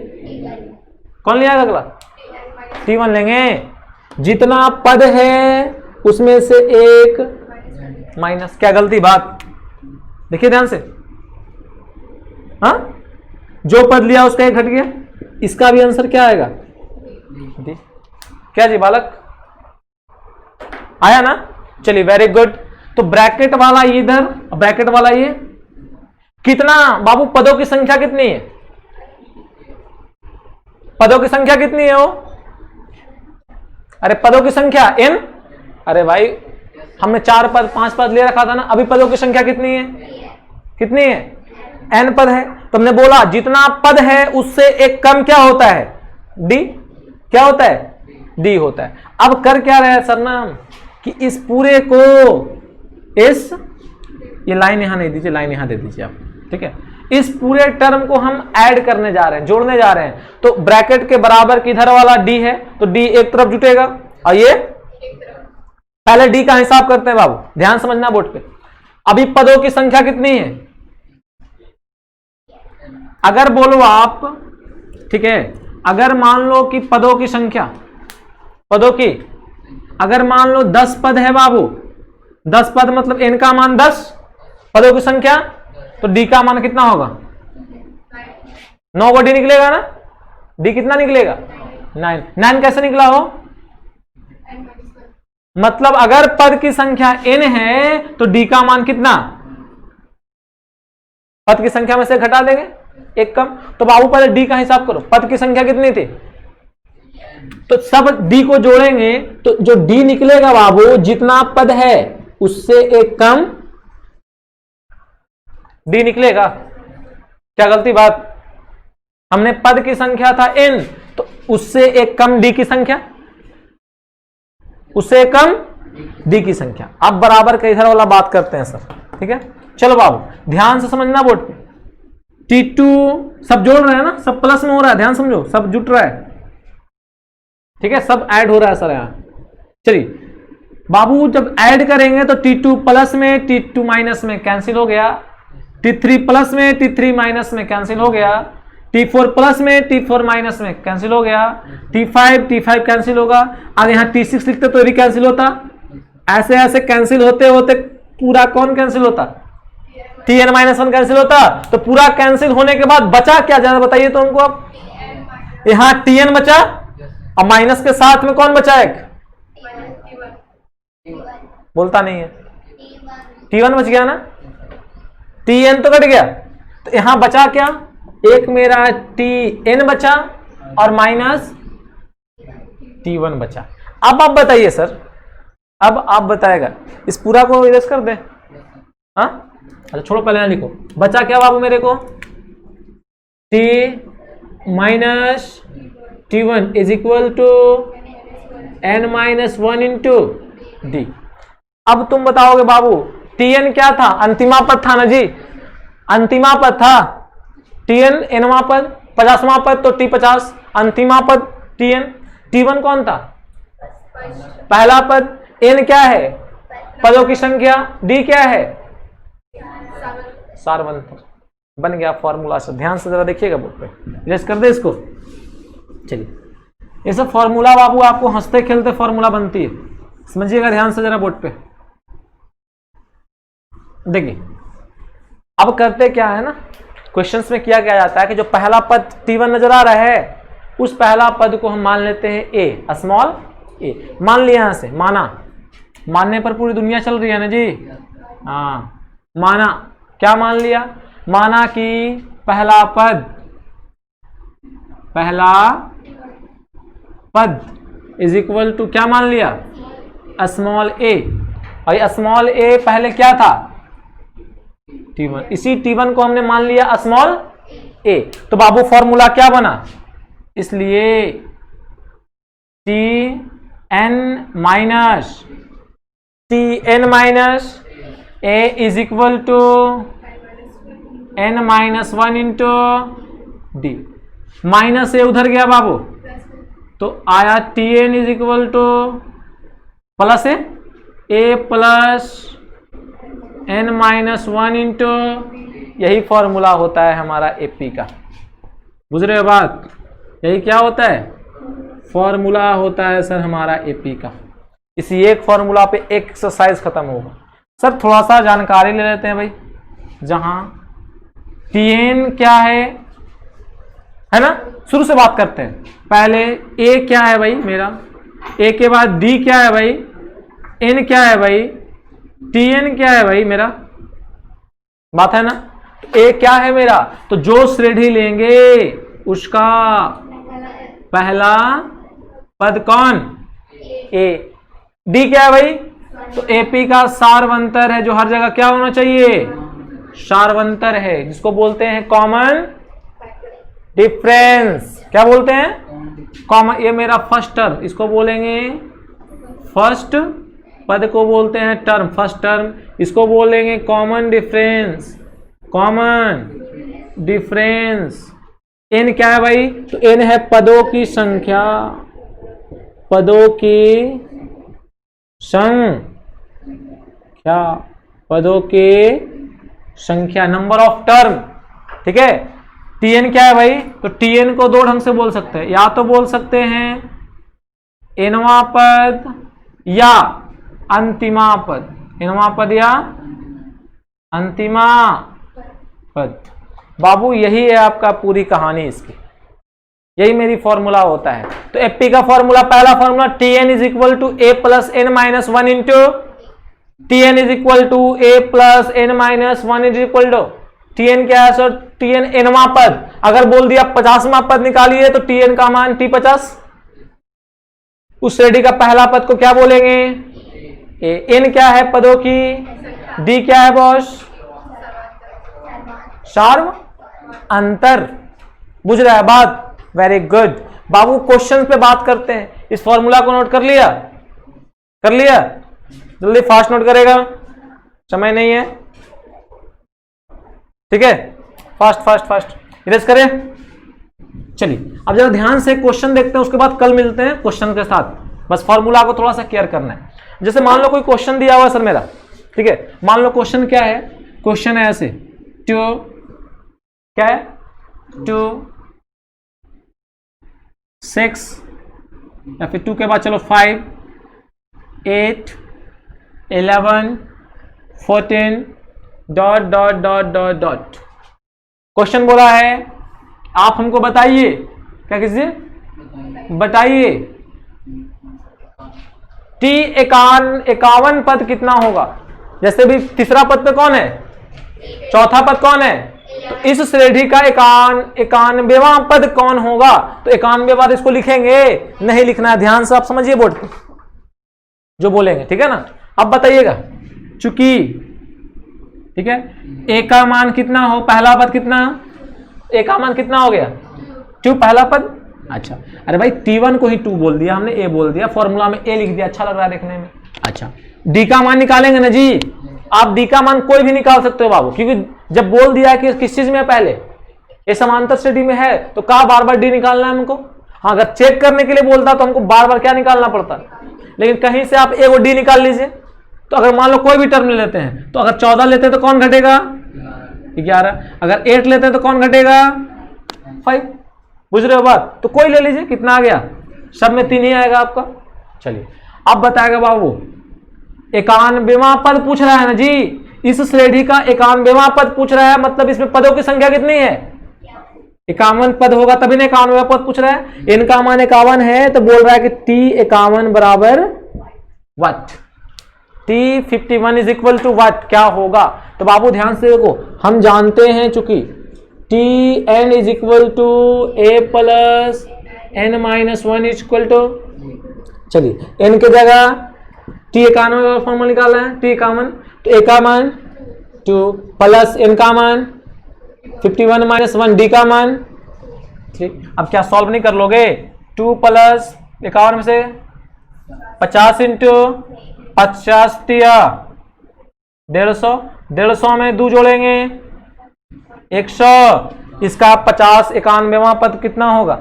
Speaker 1: कौन लिया आएगा अगला? t1 लेंगे। जितना पद है उसमें से एक माइनस। क्या गलती बात? देखिए ध्यान से, हाँ जो पद लिया उसका एक घट गया। इसका भी आंसर क्या आएगा? डी। क्या जी बालक, आया ना? चलिए वेरी गुड। तो ब्रैकेट वाला ये इधर, ब्रैकेट वाला ये कितना बाबू? पदों की संख्या कितनी है? पदों की संख्या कितनी है वो? अरे पदों की संख्या n। अरे भाई हमने 4 पद 5 पद ले रखा था ना। अभी पदों की संख्या कितनी है? कितनी है? n पद है। तो हमने बोला जितना पद है उससे एक कम क्या होता है? d। क्या होता है? d होता है। अब कर क्या रहे सर नाम कि इस पूरे को इस, ये लाइन यहां नहीं दीजिए, लाइन यहां दे दीजिए आप, ठीक है। इस पूरे टर्म को हम ऐड करने जा रहे हैं, जोड़ने जा रहे हैं। तो ब्रैकेट के बराबर किधर वाला d है तो d एक तरफ जुटेगा और ये पहले d का हिसाब करते हैं बाबू, ध्यान समझना बोर्ड पे। अभी पदों की संख्या कितनी है? अगर बोलो आप, ठीक है, अगर मान लो कि पदों की संख्या, पदों की अगर मान लो 10 पद है बाबू, 10 पद मतलब n का मान 10 पदों की संख्या, तो d का मान कितना होगा? 9 को d निकलेगा ना। d कितना निकलेगा? 9। 9 कैसे निकला हो? मतलब अगर पद की संख्या n है तो d का मान कितना? पद की संख्या में से घटा देंगे एक कम। तो बाबू पहले d का हिसाब करो, पद की संख्या कितनी थी? तो सब d को जोड़ेंगे तो जो d निकलेगा बाबू, जितना पद है उससे एक कम d निकलेगा। क्या गलती बात? हमने पद की संख्या था n तो उससे एक कम d की संख्या, उससे एक कम d की संख्या। अब बराबर के इधर वाला बात करते हैं सर, ठीक है। चलो बाबू ध्यान से समझना बोर्ड पे। T2 सब जोड़ रहे हैं ना, सब प्लस में हो रहा है, ध्यान समझो, सब जुट रहा है, ठीक है, सब ऐड हो रहा है सर यहां। चलिए बाबू जब ऐड करेंगे तो T2 प्लस में T2 माइनस में कैंसिल हो गया, T3 प्लस में T3 माइनस में कैंसिल हो गया, T4 प्लस में T4 माइनस में कैंसिल हो गया, T5 कैंसिल होगा। अब यहां T6 लिखते तो भी कैंसिल होता। ऐसे ऐसे कैंसिल होते होते पूरा कौन कैंसिल होता? Tn माइनस 1 कैंसिल होता। तो पूरा कैंसिल होने के बाद बचा क्या, ज्यादा बताइए तो हमको। अब यहां Tn बचा और माइनस के साथ में कौन बचा? एक बोलता नहीं है, T1 बच गया ना। Tn तो कट गया, तो यहां बचा क्या? एक मेरा Tn बचा और माइनस T1 बचा। अब आप बताइए सर, अब आप बताएगा इस पूरा को इरेज कर दे। हाँ अच्छा छोड़ो, पहले ना लिखो। बचा क्या बाबू मेरे को? T minus T1 is equal to n minus 1 into D. अब तुम बताओगे बाबू Tn क्या था? अंतिमा पद था ना जी, अंतिमा पद था। Tn nवां पद, 50वां पद तो T50, अंतिमा पद Tn। T1 कौन था? पहला पद। n क्या है? पदों की संख्या। d क्या है? सारवंतर। बन गया फॉर्मूला से, ध्यान से जरा देखिएगा बुक पे, इरेज कर दे इसको। चलिए ये सब फॉर्मूला बाबू आपको हंसते खेलते फॉर्मूला बनती है, समझिएगा ध्यान से जरा बोर्ड पे। देखिए अब करते क्या है ना, क्वेश्चंस में किया क्या जाता है कि जो पहला पद T1 नजर आ रहा है उस पहला पद को हम मान लेते हैं a, स्मॉल a। मान लिया यहां से, माना, मानने पर पूरी दुनिया चल रही है ना जी। हाँ माना, क्या मान लिया? माना कि पहला पद इज इक्वल टू क्या मान लिया? स्मॉल ए, और स्मॉल ए पहले क्या था T1, इसी T1 को हमने मान लिया स्मॉल ए, तो बाबू फॉर्मूला क्या बना, इसलिए Tn minus A is equal to n-1 into D, minus A उधर गया बाबू तो आया Tn is equal to plus A plus n-1 into, यही फॉर्मूला होता है हमारा एपी का। बुझ रहे हो बात, यही क्या होता है फॉर्मूला होता है सर हमारा एपी का। इसी एक फॉर्मूला पे एक एक्सरसाइज खत्म होगा। सर थोड़ा सा जानकारी ले लेते हैं भाई, जहां Tn क्या है ना, शुरू से बात करते हैं। पहले ए क्या है भाई मेरा, ए के बाद डी क्या है भाई, एन क्या है भाई, Tn क्या है भाई मेरा, बात है ना। ए क्या है मेरा, तो जो श्रेणी लेंगे उसका पहला पद कौन, ए। डी क्या है भाई, तो एपी का सार्वंतर है, जो हर जगह क्या होना चाहिए, सार्वंतर है, जिसको बोलते हैं कॉमन डिफरेंस। क्या बोलते हैं कॉमन, ये मेरा फर्स्ट टर्म, इसको बोलेंगे फर्स्ट पद को बोलते हैं टर्म, फर्स्ट टर्म, इसको बोलेंगे common difference, common difference. N क्या है भाई, तो एन है पदों की संख्या, पदों की संख्या, पदों की संख्या, नंबर ऑफ टर्म, ठीक है। Tn क्या है भाई, तो Tn को दो ढंग से बोल सकते हैं, या तो बोल सकते हैं एनवा पद या अंतिमा पद, एनवा पद या अंतिमा पद। बाबू यही है आपका पूरी कहानी इसकी, यही मेरी फॉर्मूला होता है। तो एपी का फॉर्मूला, पहला formula Tn is equal to a plus n minus 1 into, Tn is equal to a plus n minus 1 is equal to, Tn क्या है सर, Tn एनवा पद, अगर बोल दिया 50वां पद निकालिए तो Tn का मान T50, उस श्रेणी का पहला पद को क्या बोलेंगे ए। एन क्या है पदों की, डी क्या है बॉस, सार्व अंतर। बुझ रहा है बात, वेरी गुड। बाबू क्वेश्चन पे बात करते हैं, इस फॉर्मूला को नोट कर लिया, कर लिया, जल्दी फास्ट नोट करेगा, समय नहीं है, ठीक है, फास्ट फास्ट फास्ट इरेज करें। चलिए अब जरा ध्यान से क्वेश्चन देखते हैं, उसके बाद कल मिलते हैं क्वेश्चन के साथ। बस फॉर्मूला को थोड़ा सा केयर करना है। जैसे मान लो कोई क्वेश्चन दिया हुआ है सर मेरा, ठीक है, मान लो क्वेश्चन क्या है, क्वेश्चन है ऐसे, टू क्या है, 2 6 या फिर 2 के बाद चलो 5 8 11 14 dot dot dot dot dot. Question बोला है आप हमको बताइए, क्या कीजिए, बताइए T 51 पद कितना होगा। जैसे भी तीसरा पद पे कौन है, चौथा पद कौन है, तो इस श्रेणी का 91वां पद कौन होगा। तो 91 बार इसको लिखेंगे, नहीं लिखना है, ध्यान से आप समझिए बोर्ड पे जो बोलेंगे, ठीक है ना। अब बताइएगा, चूंकि ठीक है ए का मान कितना हो, पहला पद कितना, ए का मान कितना हो गया 2 पहला पद। अच्छा, अरे भाई T1 को ही 2 बोल दिया हमने, ए बोल दिया, फॉर्मूला में ए लिख दिया, अच्छा लग रहा है देखने में। अच्छा, डी का मान निकालेंगे ना जी, आप डी का मान कोई भी निकाल सकते हो बाबू, क्योंकि जब बोल दिया कि किस चीज में पहले ये समांतर श्रेणी में है, तो कहा बार बार डी निकालना है हमको। हाँ, अगर चेक करने के लिए बोलता तो हमको बार बार क्या निकालना पड़ता, लेकिन कहीं से आप ए और डी निकाल लीजिए। तो अगर मान लो कोई भी टर्म ले लेते हैं, तो अगर 14 लेते हैं तो कौन घटेगा 11, अगर 8 लेते हैं तो कौन घटेगा 5। बुझ रहे हो बात, तो कोई ले लीजिए, कितना आ गया, सब में 3 ही आएगा आपका। चलिए अब बताएगा बाबू, 91वां पद पूछ रहा है ना जी, इस श्रेणी का 91वां पद पूछ रहा है, मतलब इसमें पदों की संख्या कितनी है, 51 पद होगा तभी ना 91वां पद पूछ रहा है। इनका मान 51 है, तो बोल रहा है कि T51 बराबर what, T51 is equal to what, क्या होगा। तो बाबू ध्यान से देखो, हम जानते हैं चूंकि Tn is equal to a plus n minus 1 is equal to, चलिए n की जगह टी ए कॉमन का फॉर्मूला निकालना है, टी कॉमन, तो ए का मान 2 प्लस एन का मान 51 माइनस 1 डी का मान 3। अब क्या सॉल्व नहीं कर लोगे? 2 प्लस 51 में से 50 इंटू 50 तिया 150, 150 में 2 जोड़ेंगे 100, इसका 50 91वां पद कितना होगा?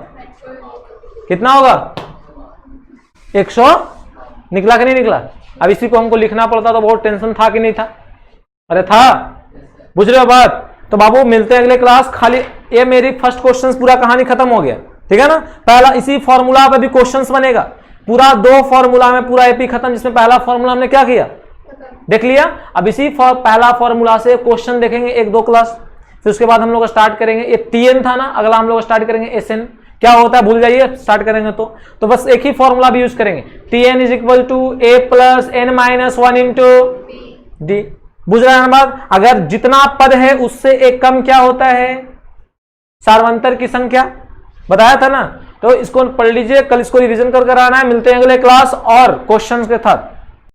Speaker 1: कितना होगा? 100 निकला कि नहीं निकला? अब इसी को हमको लिखना पड़ता तो बहुत टेंशन था कि नहीं था? अरे था, बुझ रहे हो बात? तो बाबू मिलते हैं अगले क्लास। खाली ये मेरी फर्स्ट क्वेश्चन पूरा कहानी खत्म हो गया, ठीक है ना। पहला इसी फॉर्मूला पे भी क्वेश्चंस बनेगा, पूरा 2 फॉर्मूला में पूरा एपी खत्म, जिसमें पहला फॉर्मूला हमने क्या किया देख लिया। अब इसी पहला फॉर्मूला से क्वेश्चन देखेंगे 1-2 क्लास, फिर उसके बाद हम लोग स्टार्ट करेंगे। ये टीएन था ना, अगला हम लोग स्टार्ट करेंगे एसएन। क्या होता है भूल जाइए, स्टार्ट करेंगे तो बस एक ही फॉर्मूला भी यूज करेंगे, Tn is equal to a plus n minus 1 into D. बुझ रहा है ना बात? अगर जितना पद है उससे एक कम क्या होता है? सार्वंतर की संख्या, बताया था ना। तो इसको पढ़ लीजिए, कल इसको रिवीजन कर आना है। मिलते हैं अगले क्लास और क्वेश्चंस के साथ।